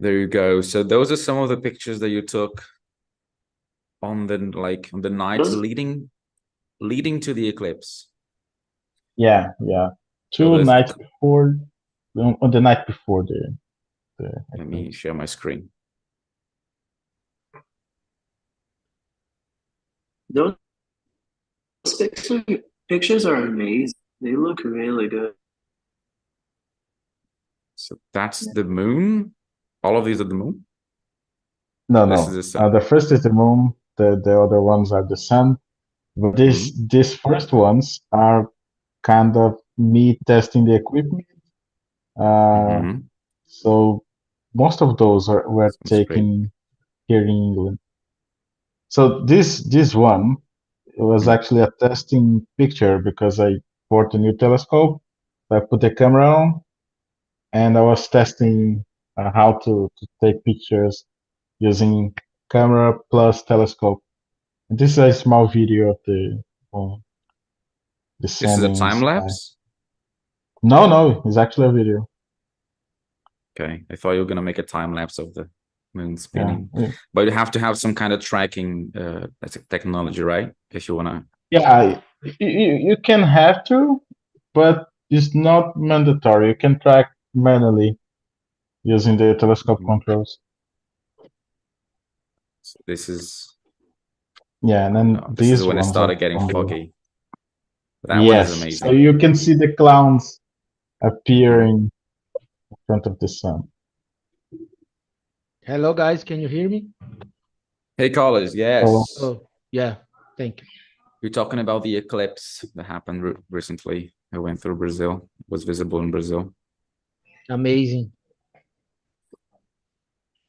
There you go. So those are some of the pictures that you took on the night Those, leading to the eclipse. yeah, yeah. So Two there's nights before, on the night before the let me eclipse. share my screen. Those pictures are amazing. They look really good. So that's the moon. All of these are the moon. No, This is no. the sun. The first is the moon. The other ones are the sun. But Hmm. these first ones are kind of me testing the equipment. Uh, Hmm. so most of those were Sounds great. taken here in England. So this one was Mhm. actually a testing picture because I bought a new telescope. So I put the camera on and I was testing how to take pictures using camera plus telescope. And this is a small video of the This is a descending time sky. lapse. No, no, it's actually a video. Okay, I thought you were gonna make a time lapse of the moon Yeah, spinning, but you have to have some kind of tracking that's a technology, right? If you wanna. yeah. You can have to, but it's not mandatory. You can track manually using the telescope Mhm. controls. So this is Yeah, and oh then no, this is these when it ones are started getting from the foggy. That one is yes. So amazing. you can see the clouds Hmm. appearing in front of the sun. Hello, guys. Can you hear me? Hey, callers, So yes, Oh, yeah. Thank you. you're talking about the eclipse that happened recently. It went through Brazil. Was visible in Brazil. Amazing.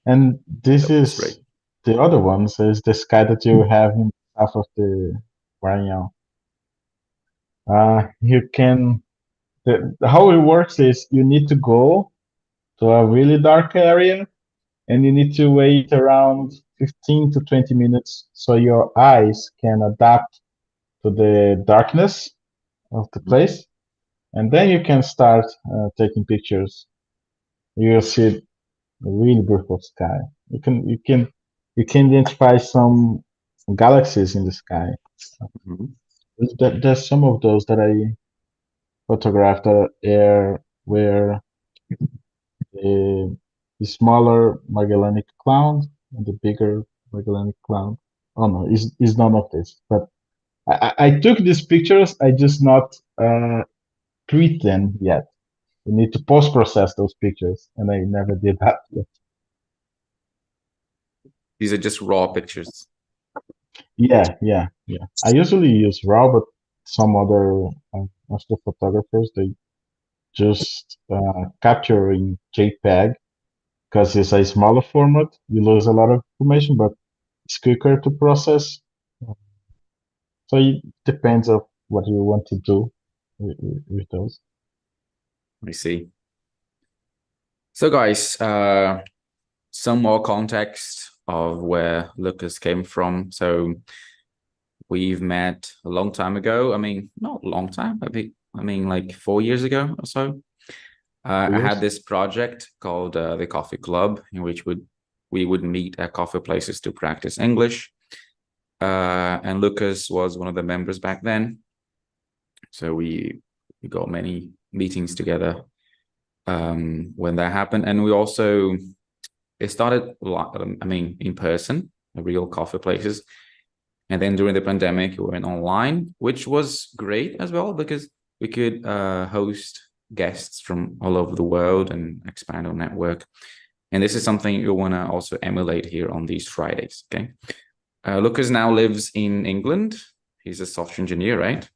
and this That was great. is the other ones is the sky that you have in half of the Maranhão. You can how it works is you need to go to a really dark area and you need to wait around 15 to 20 minutes so your eyes can adapt to the darkness of the place and then you can start taking pictures. You'll see a really beautiful sky. You can identify some galaxies in the sky. Mhm. There's some of those that I photographed that are where the smaller Magellanic Cloud and the bigger Magellanic Cloud. Oh no, is none of this. But I took these pictures. I just not tweet them yet. You need to post process those pictures, and I never did that yet. These are just raw pictures. Yeah, yeah, yeah. I usually use RAW, but some other astrophotographers they just capture in JPEG because it's a smaller format. You lose a lot of information, but it's quicker to process. So it depends of what you want to do with those. Let me see. So, guys, some more context of where Lucas came from. So, we've met a long time ago. I mean, not a long time. I mean, like 4 years ago or so. I had Years. this project called the Coffee Club, in which we would meet at coffee places to practice English. And Lucas was one of the members back then. So we got many meetings together when that happened, and we also it started. I mean, in person, real coffee places, and then during the pandemic, we went online, which was great as well because we could host guests from all over the world and expand our network. And this is something you want to also emulate here on these Fridays. Okay, Lucas now lives in England. He's a software engineer, right?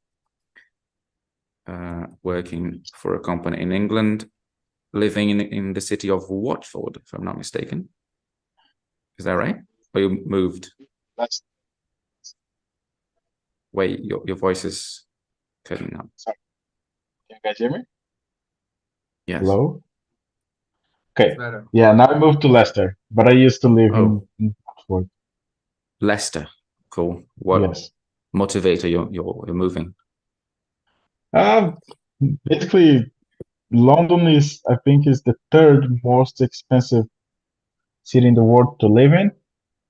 Working for a company in England, living in the city of Watford, if I'm not mistaken. Is that right? Or you moved? That's Wait, your voice is cutting out. sorry. Can you guys hear me? Yes. Hello? Okay. Yeah, now I moved to Leicester, but I used to live Oh, in Oxford. Leicester. Cool. What Yes. motivator you're moving? Uh, Basically, London is, I think, is the third most expensive city in the world to live in.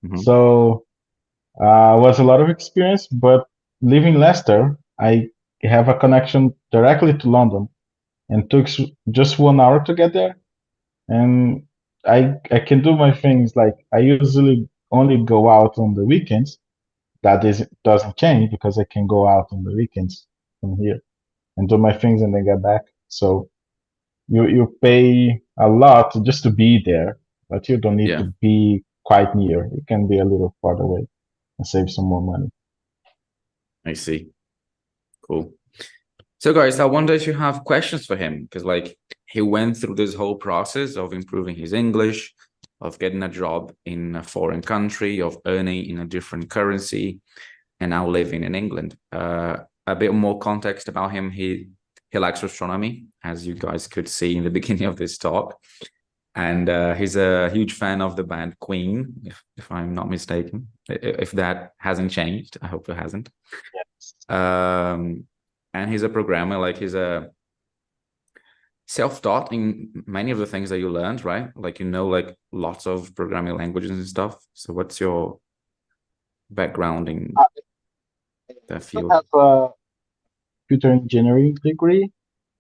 Mhm. So was a lot of experience, but living in Leicester, I have a connection directly to London, and took just 1 hour to get there. And I can do my things like I usually only go out on the weekends. That is doesn't change because I can go out on the weekends from here and do my things and then get back. So you pay a lot just to be there, but you don't need to Yeah, be quite near. You can be a little farther away and save some more money. I see. Cool. So guys, I wonder if you have questions for him, because like he went through this whole process of improving his English, of getting a job in a foreign country, of earning in a different currency, and now living in England. A bit more context about him. He likes astronomy, as you guys could see in the beginning of this talk. And he's a huge fan of the band Queen, if I'm not mistaken. If that hasn't changed, I hope it hasn't. And he's a programmer, like he's a self-taught in many of the things that you learned, right? Like, like lots of programming languages and stuff. So what's your background in that I field? have a computer engineering degree,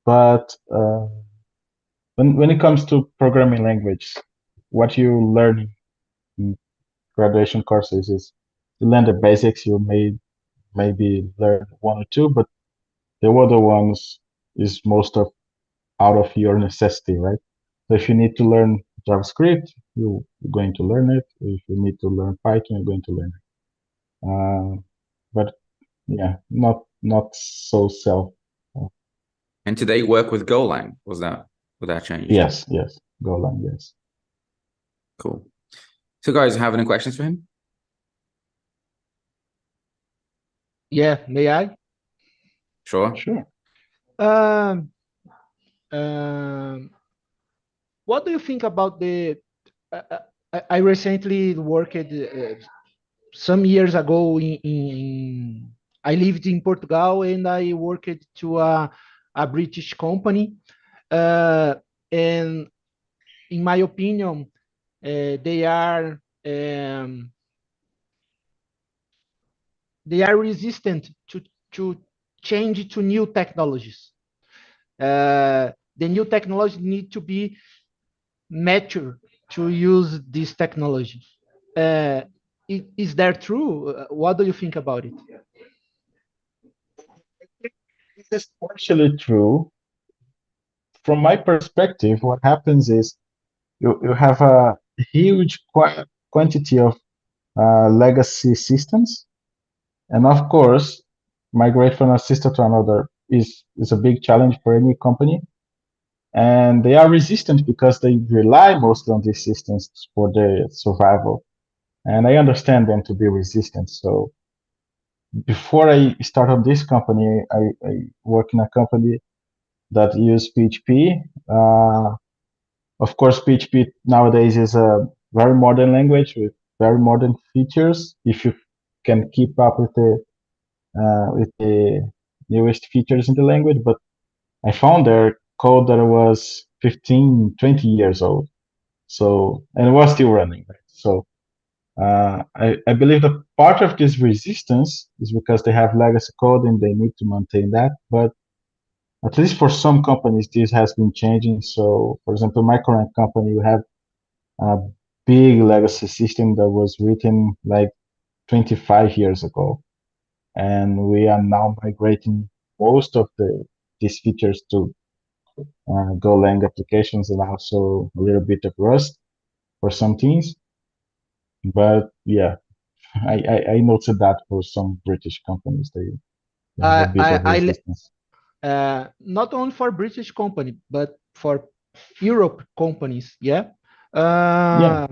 but when it comes to programming language, what you learn in graduation courses is you learn the basics. You maybe learn one or two, but the other ones is most of out of your necessity, right? So if you need to learn JavaScript, you're going to learn it. If you need to learn Python, you're going to learn it. But yeah, not so self. And today you work with Golang. Was that changed? Yes, Golang, yes. Cool. So guys, have any questions for him? Yeah, may I? Sure. Sure. Um, um, what do you think about the? I recently worked some years ago I lived in Portugal and I worked to a British company. And in my opinion, um, they are resistant to change to new technologies. The new technology need to be mature to use this technology. Uh, is that true? What do you think about it? This is partially true. From my perspective, what happens is you have a huge quantity of legacy systems, and of course, migrate from a system to another is a big challenge for any company. And they are resistant because they rely mostly on these systems for their survival. And I understand them to be resistant. So before I started this company, I work in a company that use PHP. Of course, PHP nowadays is a very modern language with very modern features. If you can keep up with the newest features in the language, but I found their code that was 15, 20 years old. So, and it was still running. Right? So, I believe that part of this resistance is because they have legacy code and they need to maintain that. But at least for some companies, this has been changing. So, for example, my current company, we have a big legacy system that was written like 25 years ago. And we are now migrating most of these features to Golang applications and also a little bit of Rust for some teams. But yeah, I noted that for some British companies, they have a bit of I resistance. not only for British company, but for Europe companies. Yeah. Yeah,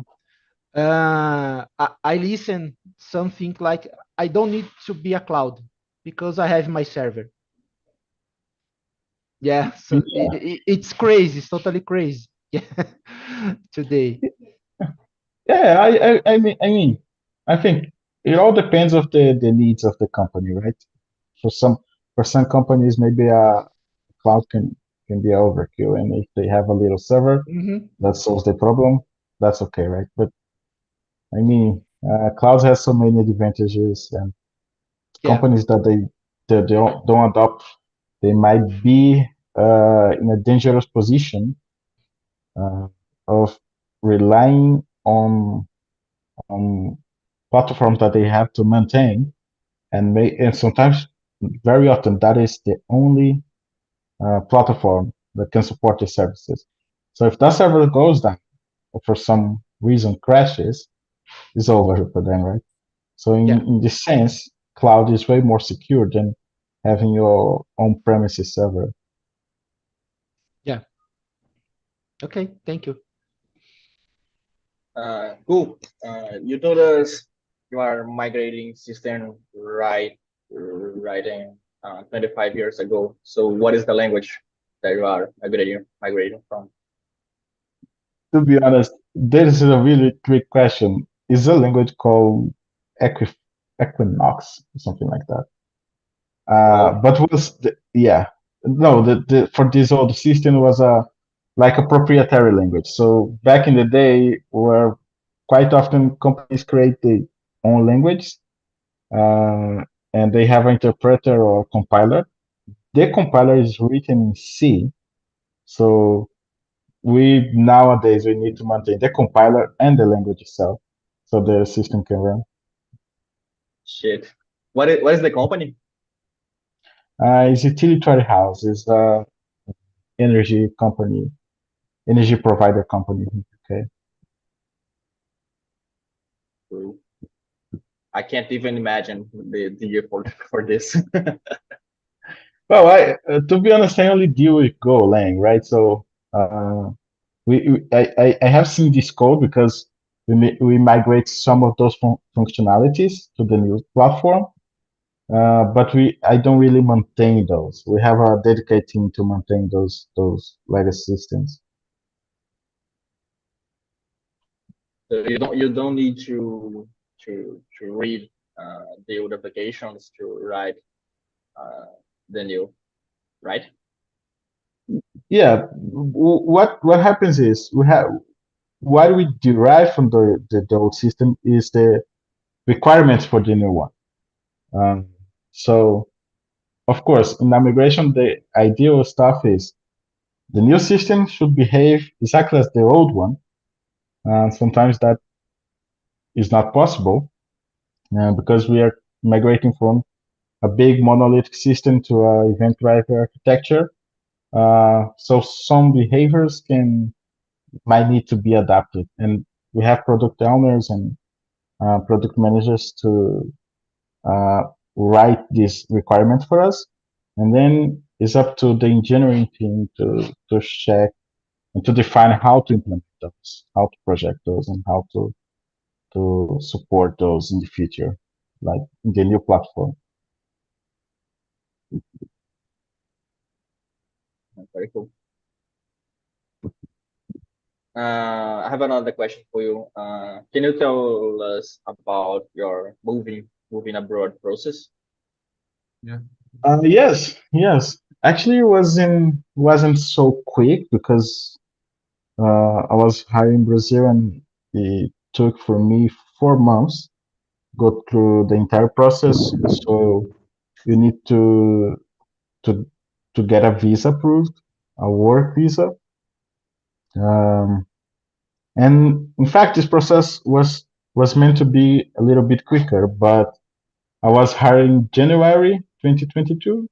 I listen something like I don't need to be a cloud because I have my server. Yeah, so yeah, it's crazy. It's totally crazy. Yeah, today. yeah. I think it all depends of the needs of the company, right? For some for some companies, maybe a cloud can be overkill, and if they have a little server Mhm. that solves the problem, that's okay, right? But I mean, cloud has so many advantages, and Yeah, companies that don't adopt, they might be in a dangerous position uh, of relying on platforms that they have to maintain, and sometimes, very often, that is the only platform that can support the services. So if that server goes down, or for some reason crashes, it's over for them, right? So yeah, in this sense, cloud is way more secure than having your on-premises server. yeah. Okay, thank you. Cool. You told us you are migrating system writing 25 years ago. So what is the language that you are migrating from? To be honest, this is a really trick question. Is a language called Equinox or something like that? Wow. But was yeah, no, for this old system was a like a proprietary language. So back in the day, where quite often companies create their own language, uh, and they have an interpreter or compiler. The compiler is written in C, so we nowadays we need to maintain the compiler and the language itself, so the system can run. Shit. What is the company? It's utilitary house. It's a energy company, energy provider company. Okay. I can't even imagine the year for this. Well, to be honest, I only deal with Golang, right? So I have seen this code because we migrate some of those functionalities to the new platform, but I don't really maintain those. We have a dedicated team to maintain those legacy systems. So you don't need to read the old applications to write uh, the new, right? Yeah, what happens is we have what we derive from the old system is the requirements for the new one. Um, so of course, in the migration, the ideal stuff is the new system should behave exactly as the old one. And sometimes that is not possible because we are migrating from a big monolithic system to a event driver architecture. So some behaviors might need to be adapted, and we have product owners and product managers to uh, write this requirement for us, and then it's up to the engineering team to check and to define how to implement those, how to project those, and how to support those in the future, like in the new platform. Very cool. I have another question for you. Can you tell us about your moving abroad process? Yeah. Yes. Actually, it wasn't so quick because I was hired in Brazil, and it took for me 4 months go through the entire process. So you need to to get a visa approved, a work visa. Um, and in fact, this process was meant to be a little bit quicker, but I was hired in January 2022,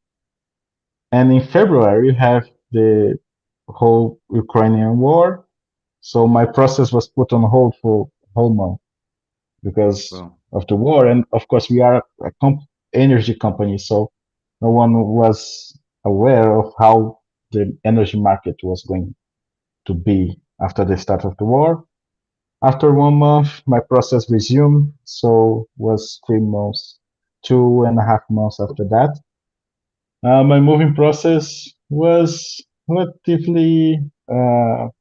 and in February you have the whole Ukrainian war. So my process was put on hold for a whole month because Well, of the war. And of course, we are a energy company, so no one was aware of how the energy market was going to be after the start of the war. After 1 month, my process resumed, so was 3 months, 2.5 months after that. My moving process was relatively calm,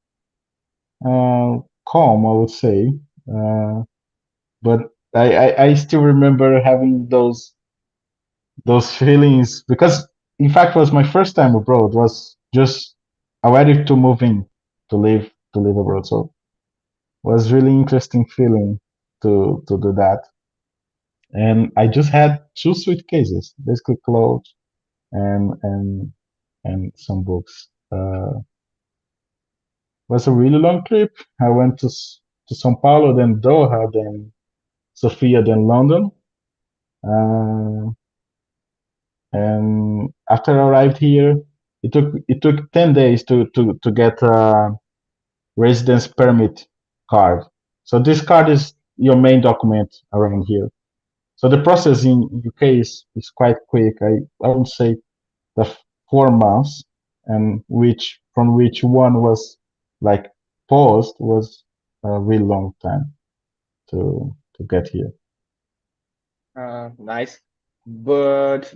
I would say. Uh, but I still remember having those feelings because in fact it was my first time abroad. It was just I ready to move in to live abroad. So it was really interesting feeling. to do that. And I just had 2 suitcases, basically clothes and some books. Was a really long trip. I went to São Paulo, then Doha, then Sofia, then London. And after I arrived here, it took 10 days to get a residence permit card. So this card is your main document around here. So the process in UK is quite quick. I would say the 4 months, and from which one was like paused was a really long time to get here. Nice. But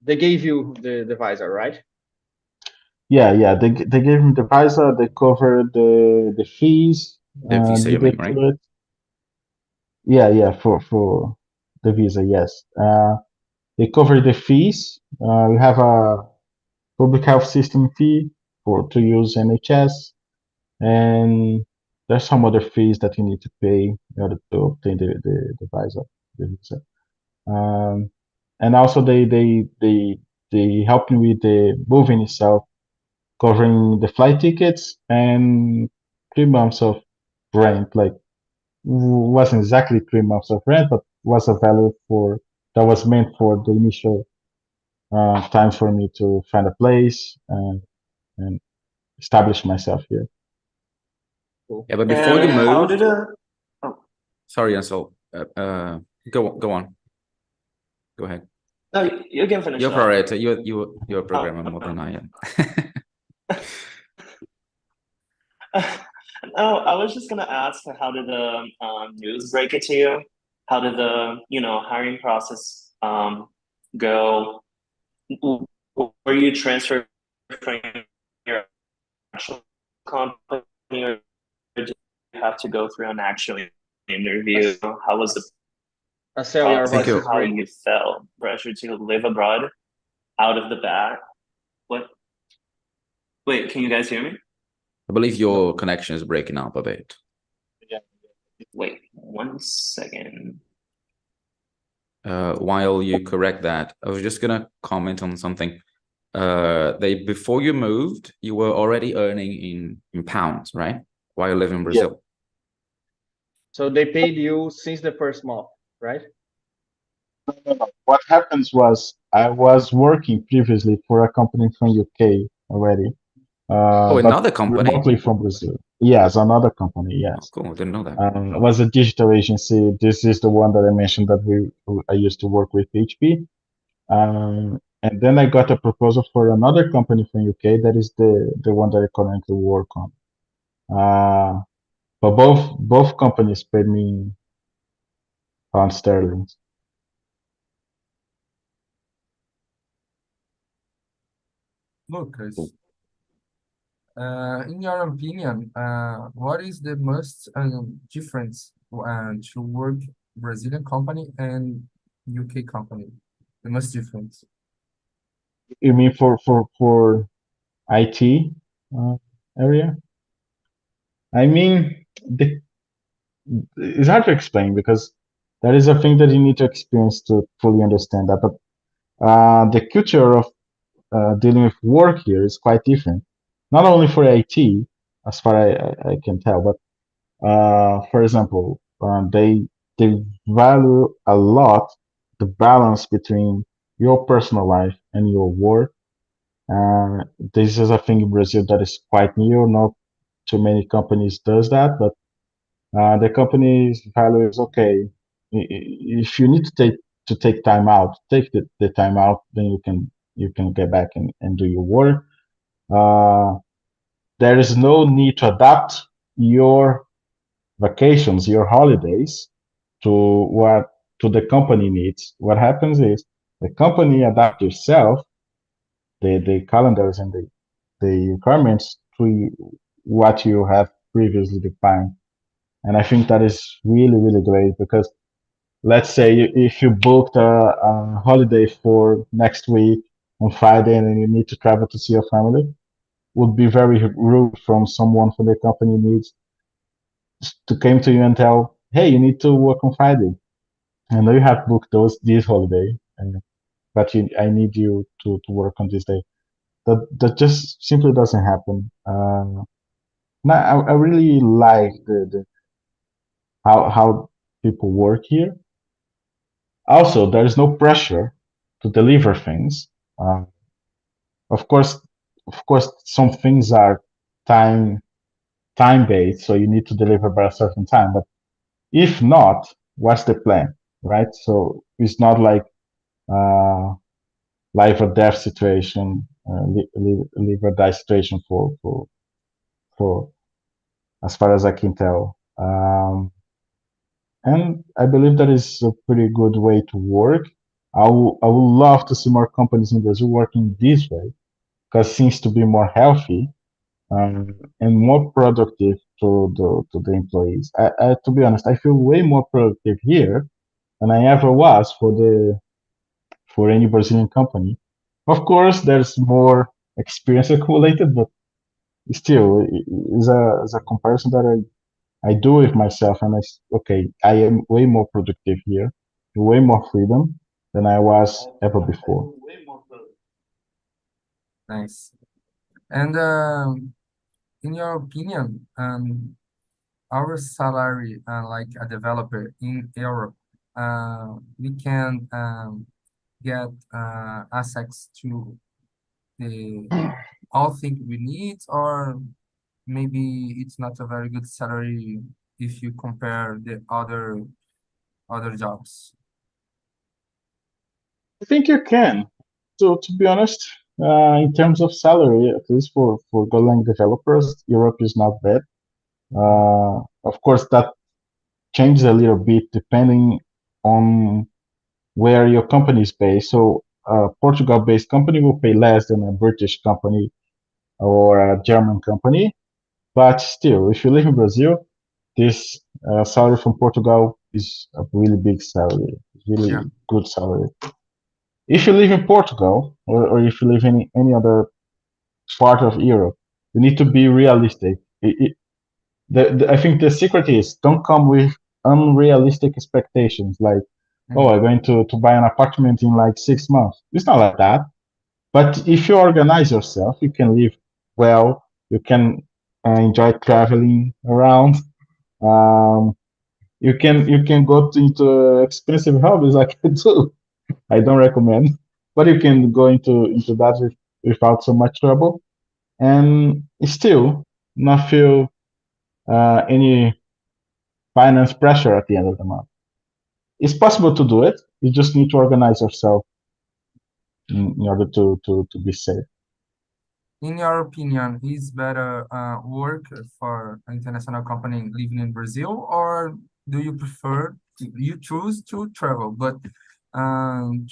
they gave you the visa, right? Yeah. They gave me the visa. They covered the fees. The visa, you mean, Needed right? to it. Yeah. For the visa, yes. They cover the fees. We have a public health system fee for to use NHS, and there's some other fees that you need to pay in order to obtain the visa. The visa. And also they help me with the moving itself, covering the flight tickets and 3 months of rent. Like wasn't exactly 3 months of rent, but was a value for that was meant for the initial time for me to find a place and establish myself here. Cool. Yeah, but before you And how moved, did a oh, sorry, Ansel. Go on. Go ahead. no, you can finish You're that. right. You're a programmer more than I am. No, I was just gonna ask, how did the news break it to you? How did the hiring process go? Were you transferred from your actual company, or did you have to go through an actual interview? How was the Marcel, your process? voice you. is How breaking. you felt pressure to live abroad out of the bat? What? Wait, can you guys hear me? I believe your connection is breaking up a bit. Wait, 1 second. While you correct that, I was just gonna comment on something. Before you moved, you were already earning in pounds, right? While you live in Brazil. So they paid you since the first month, right? No. What happens was I was working previously for a company from UK already, Oh, but another company. remotely from Brazil. Yes, another company. Oh, Yes, cool. I didn't know that. it was a digital agency. This is the one that I mentioned that I used to work with HP. And then I got a proposal for another company from UK that is the one that I currently work on. But both companies paid me pound sterling. Lucas, Cool. in your opinion, what is the most difference to work Brazilian company and UK company? The most difference? You mean for IT area? I mean, it's hard to explain because that is a thing that you need to experience to fully understand that. But the culture of dealing with work here is quite different. Not only for IT, as far I can tell, but for example, they value a lot the balance between your personal life and your work. This is a thing in Brazil that is quite new. Not too many companies does that, but the company's value is okay. If you need to take time out, take the time out, then you can get back and do your work. There is no need to adapt your vacations, your holidays to what to the company needs. What happens is the company adapt yourself, the calendars and the requirements to what you have previously defined. And I think that is really, really great because let's say if you booked a holiday for next week on Friday and you need to travel to see your family, would be very rude from someone from the company needs to come to you and tell, hey, you need to work on Friday. I know you have booked this holiday, but I need you to work on this day. That just simply doesn't happen. No, I really like the how people work here. Also, there is no pressure to deliver things. Uh, of course, of course, some things are time time based, so you need to deliver by a certain time. But if not, what's the plan, right? So it's not like uh, life or death situation, live or die situation for as far as I can tell. And I believe that is a pretty good way to work. I would love to see more companies in Brazil working this way because it seems to be more healthy and more productive to the employees. To be honest, I feel way more productive here than I ever was for any Brazilian company. Of course, there's more experience accumulated, but still, is a comparison that I do with myself, and okay, I am way more productive here, way more freedom than I was ever before. Nice. And in your opinion, our salary, like a developer in Europe, we can get access to the all things we need, or maybe it's not a very good salary if you compare the other jobs. I think you can. So to be honest, in terms of salary, at least for Golang developers, Europe is not bad. Of course, that changes a little bit depending on where your company is based. So a Portugal-based company will pay less than a British company or a German company. But still, if you live in Brazil, this salary from Portugal is a really big salary, really Yeah. good salary. If you live in Portugal or if you live in any other part of Europe, you need to be realistic. I think the secret is don't come with unrealistic expectations like, oh, I'm going to buy an apartment in like 6 months. It's not like that. But if you organize yourself, you can live well. You can enjoy traveling around. Um, you can go into expensive hobbies like I do. I don't recommend, but you can go into that without so much trouble and still not feel any finance pressure at the end of the month. It's possible to do it. You just need to organize yourself in order to be safe. In your opinion, is better work for an international company living in Brazil, or do you prefer you choose to travel, but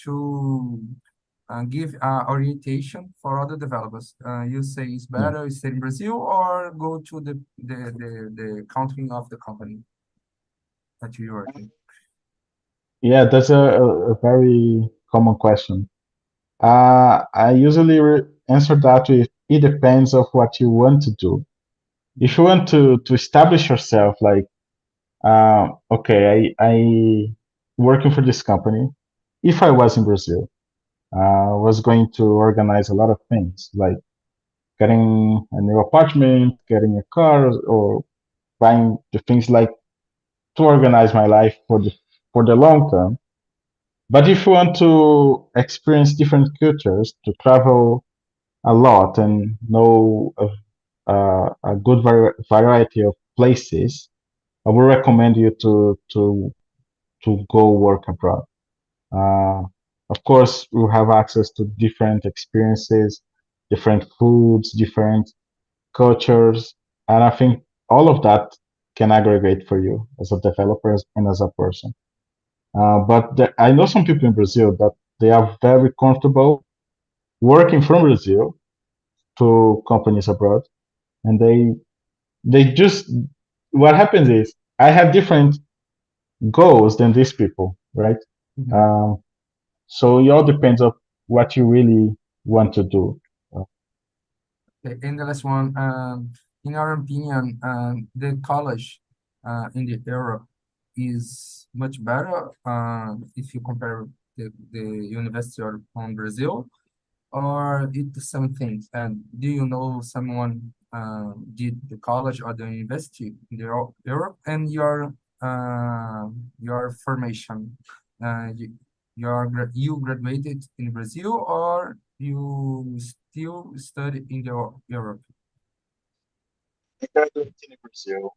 to give orientation for other developers? You say it's Yeah, better stay in Brazil or go to the country of the company that you work in? yeah, that's a very common question. I usually answer that with it depends of what you want to do. If you want to establish yourself, like, okay, I working for this company. If I was in Brazil, was going to organize a lot of things like getting a new apartment, getting a car, or buying the things like to organize my life for the long term. But if you want to experience different cultures, to travel a lot and know a good variety of places, I would recommend you to go work abroad. Uh, of course, you have access to different experiences, different foods, different cultures, and I think all of that can aggregate for you as a developer and as a person. But I know some people in Brazil that they are very comfortable working from Brazil to companies abroad, and they just what happens is I have different goals than these people, right? Mhm. Um, so it all depends on what you really want to do. Okay, and the last one, in our opinion, the college in the Europe is much better if you compare the university on Brazil, or it's the same thing? And do you know someone did the college or the university in Europe, and your formation? You graduated in Brazil, or you still study in Europe? I graduated in Brazil.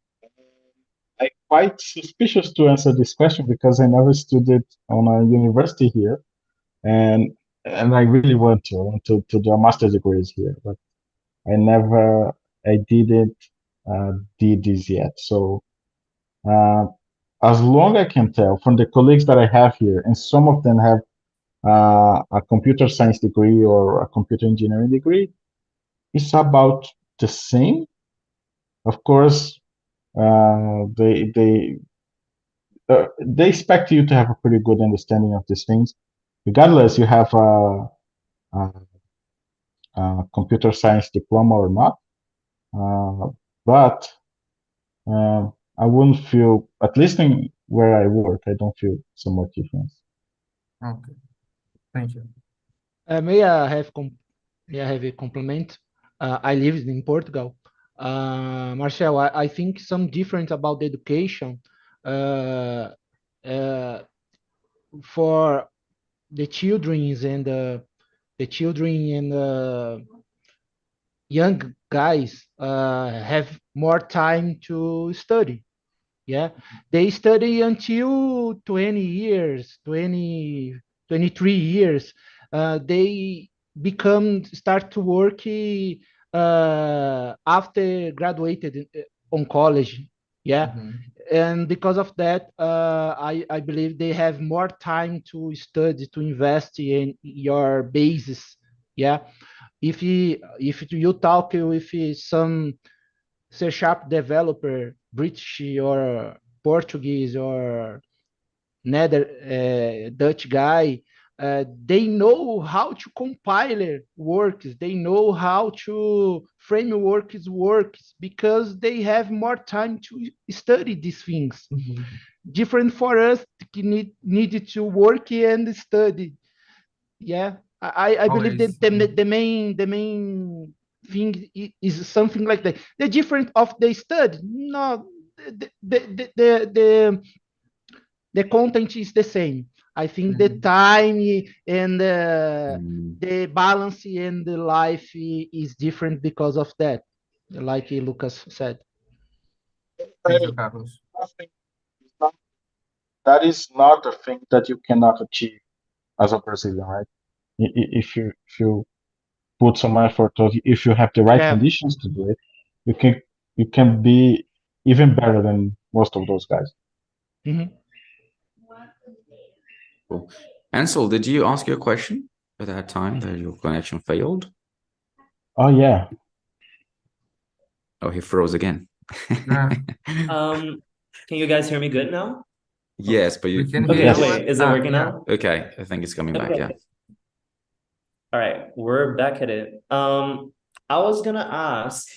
I'm quite suspicious to answer this question because I never studied on a university here, and I really want to. I want to do a master's degrees here, but I didn't did this yet. So uh, as long I can tell from the colleagues that I have here, and some of them have a computer science degree or a computer engineering degree, it's about the same. Of course, they expect you to have a pretty good understanding of these things, regardless you have a computer science diploma or not. But I wouldn't feel, at least in where I work, I don't feel so much difference. Okay, thank you. May I have a compliment? I lived in Portugal. Marcel, I think some different about the education for the children and young guys have more time to study. Yeah, they study until 20 years, 23 years. They start to work after graduated on college. Yeah, and because of that, I believe they have more time to study, to invest in your basis. Yeah, if you talk with some C# developer, British or Portuguese or Dutch guy, they know how to compile works, they know how to frameworks works because they have more time to study these things. Different for us, needed to work and study. Yeah, I believe that Always. the main thing is something like that. The difference of the study, no, the content is the same. I think the time and the balance in the life is different because of that, like Lucas said. Thank you, Carlos. That is not a thing that you cannot achieve as a Brazilian, right? If you put some effort, or if you have the right Yeah. conditions to do it, you can be even better than most of those guys. Mhm. Cool. Ansel, did you ask your question at that time that your connection failed? Oh yeah. Oh, he froze again. Yeah. Can you guys hear me good now? Yes, but you. We can Okay, hear you. wait, is it working Yeah. now? Okay, I think it's coming back. Okay. Yeah. All right, we're back at it. I was gonna ask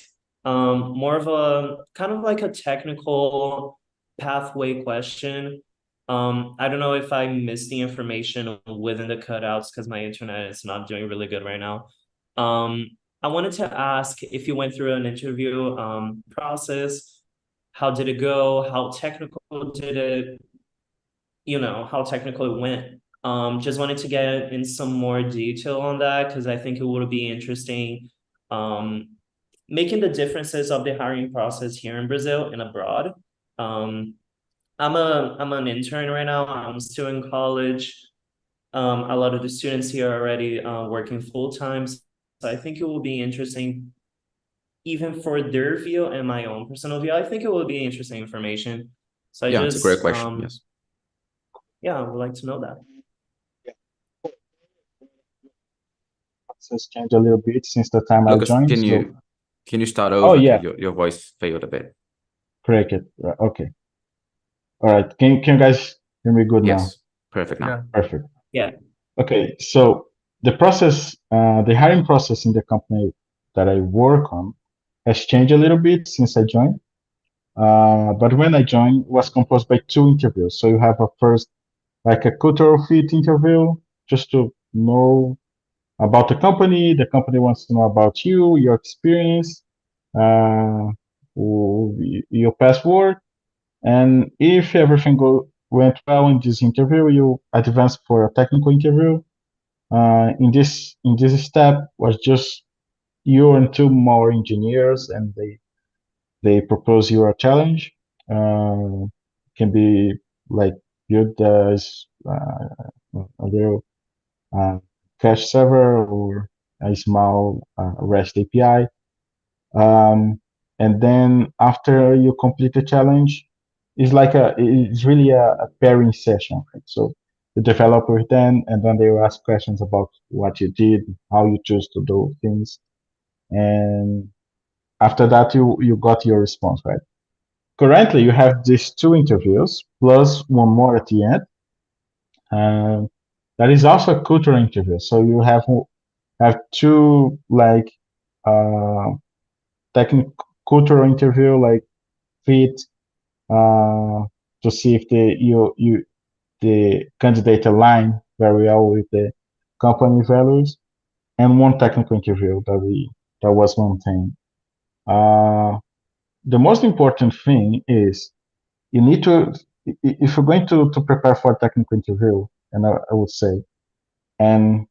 more of a kind of like a technical pathway question. I don't know if I missed the information within the cutouts because my internet is not doing really good right now. I wanted to ask if you went through an interview process, how did it go? How technical did it? How technical it went. Just wanted to get in some more detail on that because I think it would be interesting. Making the differences of the hiring process here in Brazil and abroad. I'm an intern right now. I'm still in college. A lot of the students here are already working full time. So I think it will be interesting, even for their view and my own personal view. I think it will be interesting information. So Yeah, it's a great question. Yes. Yeah, I would like to know that. Has changed a little bit since the time Lucas, I joined. can you start over? Oh yeah. Your voice failed a bit. Correct it. Okay. All right. Can you guys hear me good now? Yes. Perfect now. Yeah. Perfect. Yeah. Okay. So the process, the hiring process in the company that I work on has changed a little bit since I joined. But when I joined, it was composed by 2 interviews. So you have a first, like a cultural fit interview, just to know about the company. The company wants to know about you, your experience, uh, your past work. And if everything went well in this interview, you advance for a technical interview. In this step was just you and two more engineers, and they propose you a challenge. Can be like build a little uh, cache server or a small REST API. And then after you complete the challenge, it's really a pairing session, right? So the developer then they will ask questions about what you did, how you choose to do things, and after that you got your response, right? Currently, you have these 2 interviews plus one more at the end. Um, that is also a cultural interview. So you have two like uh, technical cultural interview, like fit, uh, to see if the candidate align very well with the company values, and one technical interview that was maintained. Uh, the most important thing is you need to, if you're going to prepare for a technical interview, and I would say, and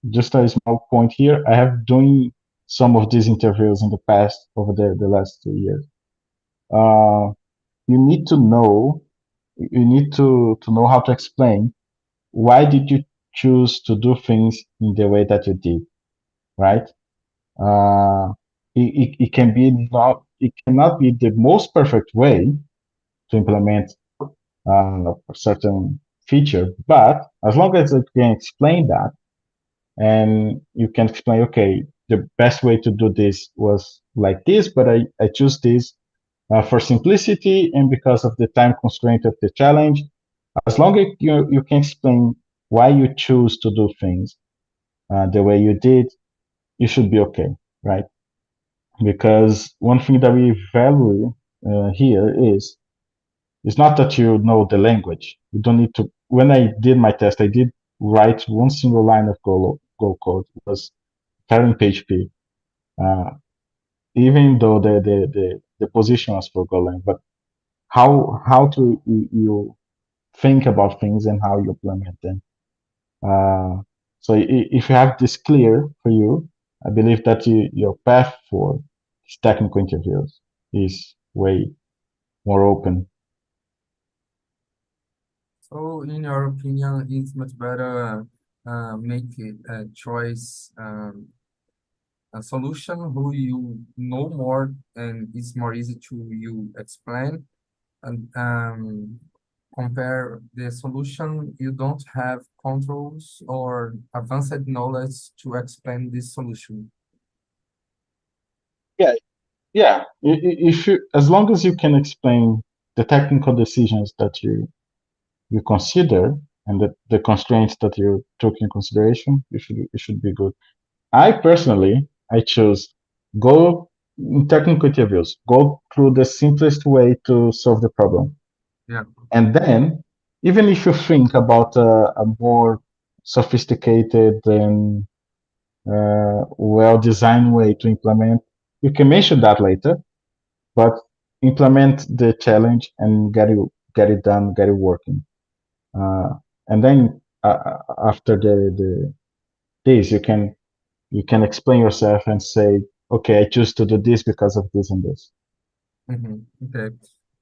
just a small point here, I have doing some of these interviews in the past over the last 2 years. Uh, you need to know you need to know how to explain why did you choose to do things in the way that you did, right? Uh, it can be not it cannot be the most perfect way to implement a certain feature, but as long as you can explain that, and you can explain, okay, the best way to do this was like this, but I choose this for simplicity and because of the time constraint of the challenge. As long as you can explain why you choose to do things the way you did, you should be okay, right? Because one thing that we value here is it's not that you know the language. You don't need to. When I did my test, I did write one single line of Go code. It was Karen PHP, even though the position was for Golang. But how to you think about things and how you implement them. Uh, so if you have this clear for you, I believe that your path for these technical interviews is way more open. So, in your opinion, it's much better make a choice, a solution who you know more and it's more easy to you explain, and compare the solution you don't have controls or advanced knowledge to explain this solution. Yeah, yeah. If you, as long as you can explain the technical decisions that you consider and the constraints that you took in consideration, you should be good. I personally, I choose go in technical interviews, go through the simplest way to solve the problem. Yeah. And then, even if you think about a more sophisticated and well-designed way to implement, you can mention that later, but implement the challenge and get it done, get it working. And then after this, you can explain yourself and say, okay, I choose to do this because of this and this. Okay.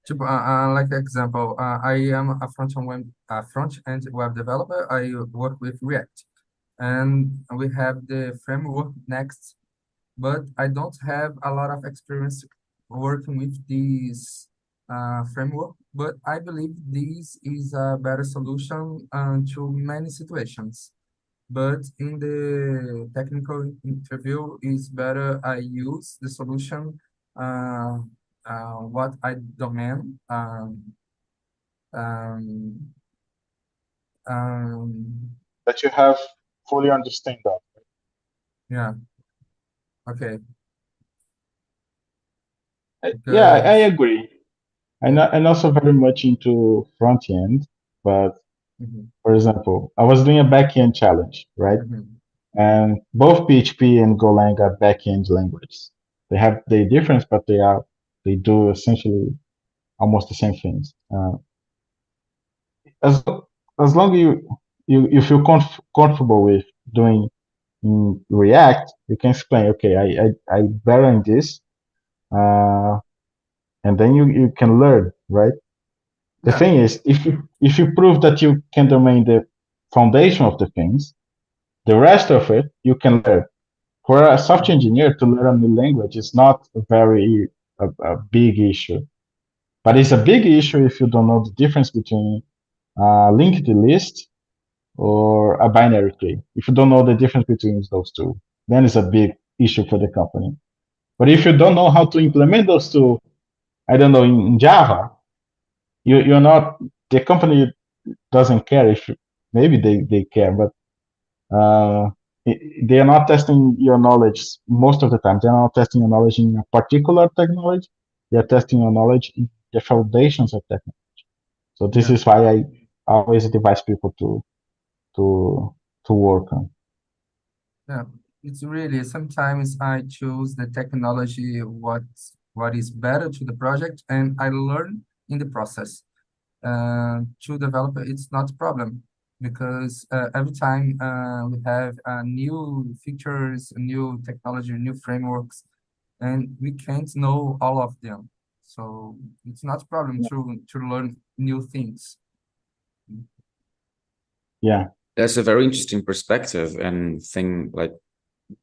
Like example, I am a front-end web developer. I work with React, and we have the framework Next, but I don't have a lot of experience working with this framework. But I believe this is a better solution to many situations. But in the technical interview, it's better I use the solution uh, what I demand. Um, um, That you have fully understand that. yeah, okay. Yeah, I Because agree. And also very much into front end. But Mhm, for example, I was doing a backend challenge, right? mhm. And both PHP and Golang are backend languages. They have the difference, but they do essentially almost the same things. As as long as you feel comfortable with doing in React, you can explain, okay, I better in this, uh, and then you can learn, right? The Yeah, thing is, if you prove that you can domain the foundation of the things, the rest of it you can learn. For a software engineer to learn a new language is not a big issue, but it's a big issue if you don't know the difference between a linked list or a binary tree. If you don't know the difference between those two, then it's a big issue for the company. But if you don't know how to implement those two, I don't know, in Java, you're not, the company doesn't care if maybe they care, but uh, they are not testing your knowledge most of the time. They're not testing your knowledge in a particular technology. They're testing your knowledge in the foundations of technology. So this yeah, is why I always advise people to to work on. yeah. It's really sometimes I choose the technology what is better to the project, and I learn in the process. To develop it, it's not a problem because every time we have new features, new technology, new frameworks, and we can't know all of them. So it's not a problem to learn new things. Yeah, That's a very interesting perspective and thing, like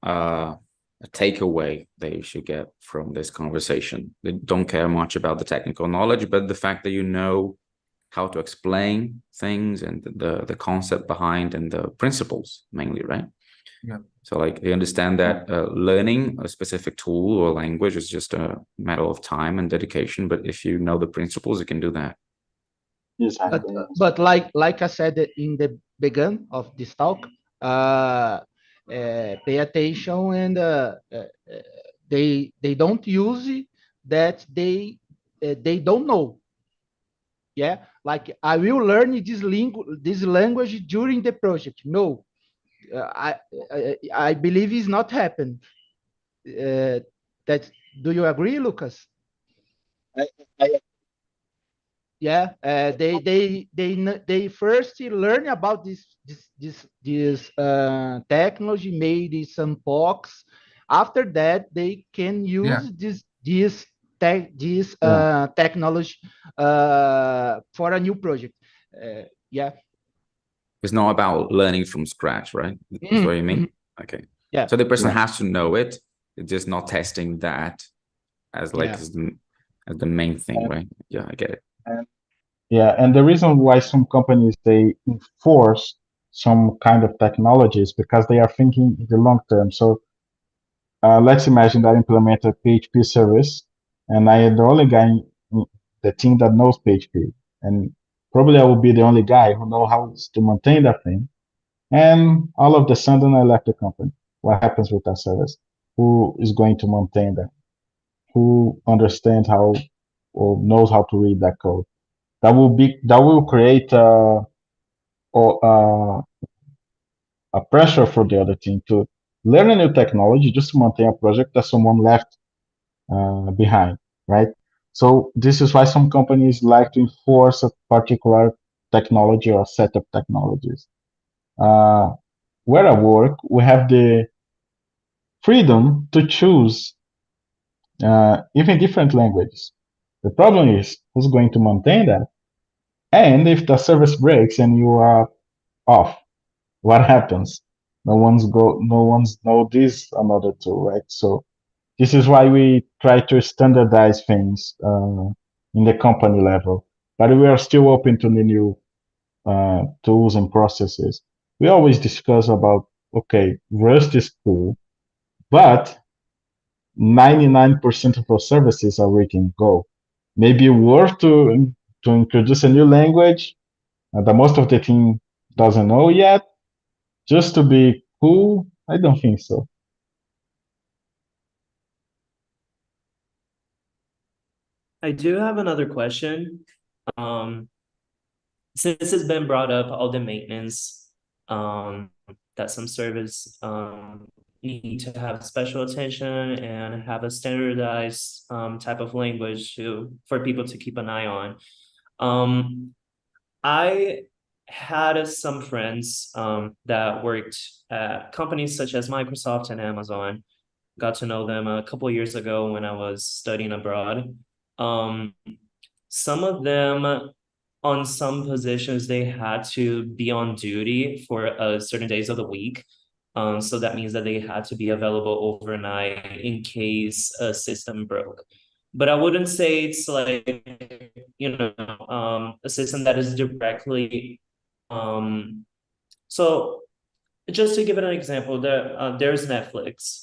uh, a takeaway they should get from this conversation. They don't care much about the technical knowledge, but the fact that you know how to explain things and the concept behind and the principles mainly, right? Yeah, So like they understand that learning a specific tool or language is just a matter of time and dedication, but if you know the principles, you can do that. exactly. But like I said in the beginning of this talk, pay attention and they don't use that they don't know. Yeah, like I will learn this language during the project. No, I believe it's not happened. Uh, that do you agree, Lucas? I, I Yeah, they first learn about this technology, made some POCs. After that, they can yeah, use this Yeah, technology for a new project. Yeah. It's not about learning from scratch, right? That's what you Mhm. mean? Okay. Yeah, So the person yeah, has to know it. It's just not testing that as like yeah, as the main thing, and, right? Yeah, I get it. and yeah, and the reason why some companies they enforce some kind of technologies because they are thinking in the long term. So let's imagine that I implement a PHP service, and I am the only guy in the team that knows PHP, and probably I will be the only guy who know how to maintain that thing. And all of the sudden, I left the company. What happens with that service? Who is going to maintain that? Who understands how or knows how to read that code? That will create or, a pressure for the other team to learn a new technology just to maintain a project that someone left behind, right? So this is why some companies like to enforce a particular technology or set of technologies. Uh, where I work, we have the freedom to choose even different languages. The problem is who's going to maintain that? And if the service breaks and you are off, what happens? No one's know this another tool, right? So this is why we try to standardize things in the company level, but we are still open to the new tools and processes. We always discuss about, okay, Rust is cool, but 99% of our services are written in Go. Maybe worth to introduce a new language that most of the team doesn't know yet, just to be cool. I don't think so. I do have another question. Since it's been brought up, all the maintenance, that some service need to have special attention and have a standardized type of language for people to keep an eye on. I had some friends that worked at companies such as Microsoft and Amazon. Got to know them a couple of years ago when I was studying abroad. Some of them, on some positions, they had to be on duty for certain days of the week. So that means that they had to be available overnight in case a system broke. But I wouldn't say it's like, a system that is directly, so just to give it an example, there's Netflix.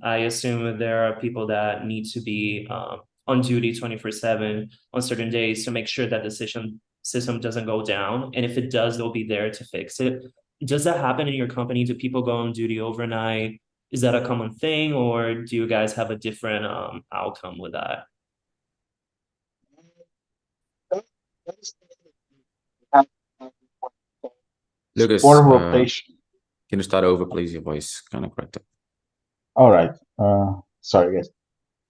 I assume there are people that need to be on duty 24/7 on certain days to make sure that the system doesn't go down. And if it does, they'll be there to fix it. Does that happen in your company? Do people go on duty overnight? Is that a common thing, or do you guys have a different outcome with that? Lucas, Or rotation. can you start over, please? Your voice kind of cracked up. All right. Sorry, guys.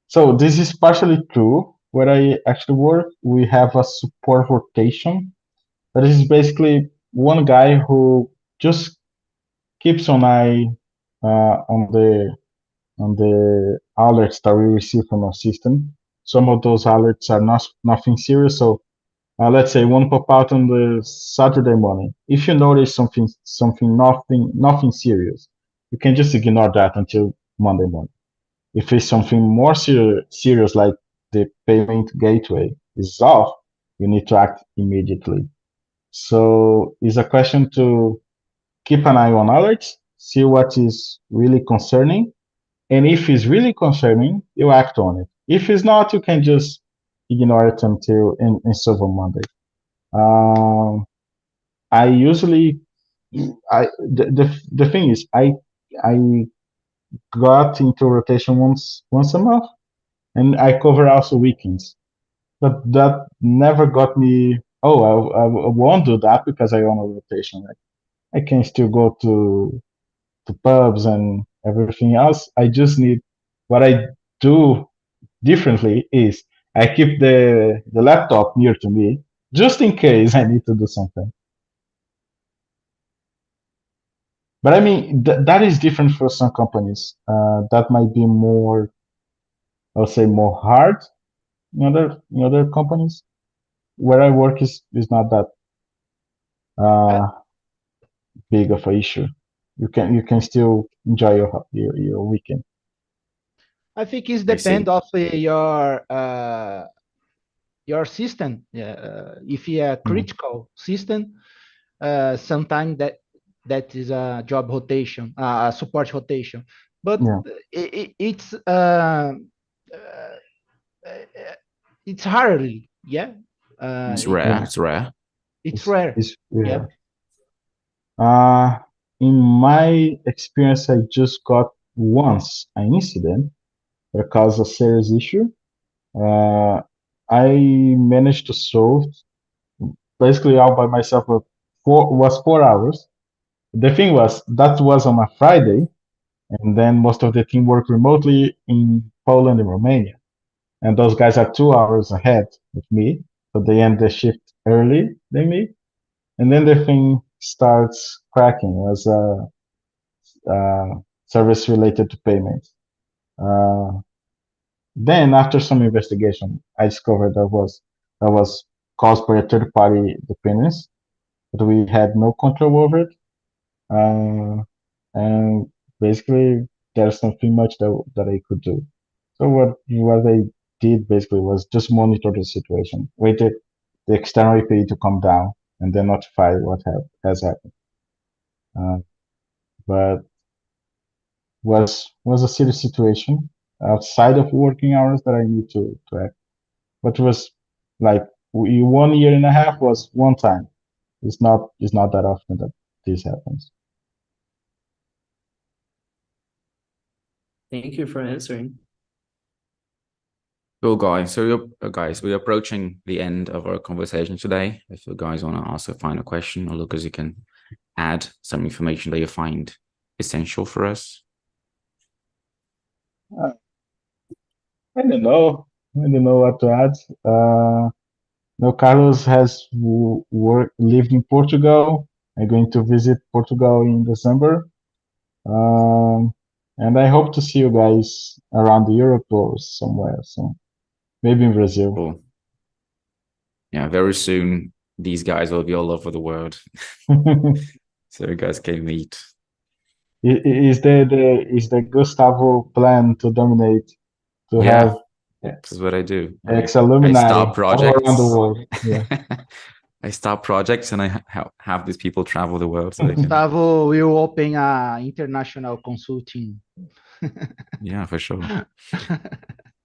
So this is partially true. Where I actually work, we have a support rotation. That is basically one guy who just keeps an eye on the alerts that we receive from our system. Some of those alerts are nothing serious. So let's say one pop out on the Saturday morning. If you notice nothing serious, you can just ignore that until Monday morning. If it's something more serious, like the payment gateway is off, you need to act immediately. So it's a question to keep an eye on alerts, see what is really concerning, and if it's really concerning, you act on it. If it's not, you can just ignore it until and serve on Monday. I usually, the thing is, I got into rotation once a month, and I cover also weekends. But that never got me. Oh, I won't do that because I own a rotation. I can still go to pubs and everything else. I just need what I do differently is I keep the laptop near to me just in case I need to do something. But I mean that is different for some companies. That might be more, I would say, more hard in other companies. Where I work is not that big of a issue. You can still enjoy your weekend. I think it's I see. depend of your system. If you are critical system, sometimes that is a job rotation, a support rotation. But Yeah. It's hardly, yeah. It's rare. Yeah. It's rare. It's rare. Yeah. In my experience, I just got once an incident that caused a serious issue. I managed to solve basically all by myself. Was 4 hours. The thing was that was on a Friday, and then most of the team worked remotely in Poland and Romania, and those guys are 2 hours ahead of me, so they end the shift early than me, and then the thing starts cracking. It was service related to payments. Then after some investigation, I discovered that was caused by a third party dependence, but we had no control over it. And basically there's nothing much that I could do. So what I did basically was just monitor the situation, waited the external API to come down, and then notify what has happened. But was a serious situation outside of working hours that I need to act. But it was like 1 year and a half was one time. It's not that often that this happens. Thank you for answering. Cool, guys. So, guys, we're approaching the end of our conversation today. If you guys want to ask a final question, or Lucas, you can add some information that you find essential for us. I don't know. I don't know what to add. No, Carlos has lived in Portugal. I'm going to visit Portugal in December. And I hope to see you guys around Europe or somewhere. So maybe in Brazil. Cool. Yeah, very soon these guys will be all over the world, so you guys can meet. Is the Gustavo plan to dominate, to Yeah, have this is what I do. ex-alumni I start all projects. around the world? Yeah. I start projects and I have these people travel the world so they can. Gustavo will open a international consulting. Yeah, for sure.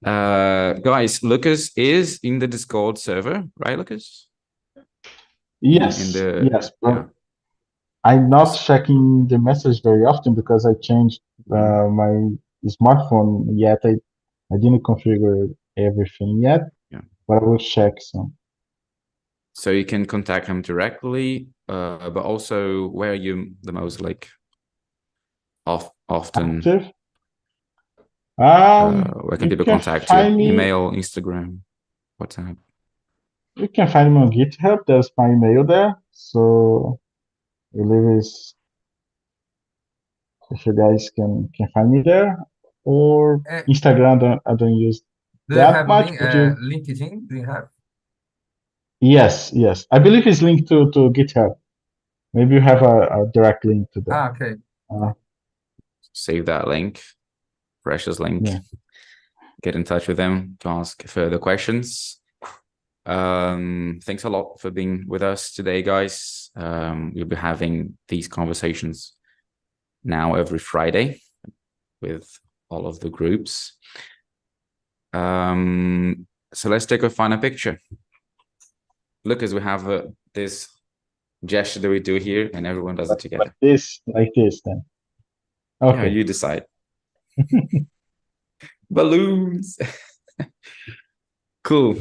Guys, Lucas is in the Discord server, right, Lucas? Yes, yes. Yeah. I'm not checking the message very often because I changed my smartphone yet. I didn't configure everything yet, but I will check some. So you can contact him directly, but also where are you the most like often? Active? Where can people contact you? Email, Instagram, WhatsApp? You can find me on GitHub. There's my email there. So I believe is if you guys can find me there, or Instagram. I don't use that much. But LinkedIn? Do you have? Yes. I believe it's linked to GitHub. Maybe you have a direct link to that. Okay. Save that link, precious link. Yeah. Get in touch with them to ask further questions. Thanks a lot for being with us today, guys. We'll be having these conversations now every Friday with all of the groups. So let's take a final picture. Look, as we have this gesture that we do here, and everyone does it together. Like this, then. Okay. Yeah, you decide. Balloons. Cool.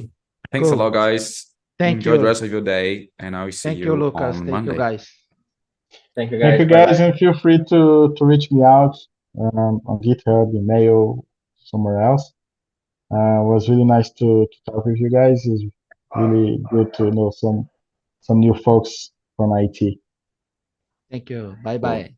Thanks a lot, guys. Enjoy the rest of your day, and I'll see you Lucas. on Monday. Thank you, guys. Thank you, guys. Thank you, guys, and feel free to reach me out on GitHub, email, somewhere else. It was really nice to talk with you guys. It's really good to know some new folks from IT. Thank you. Bye-bye.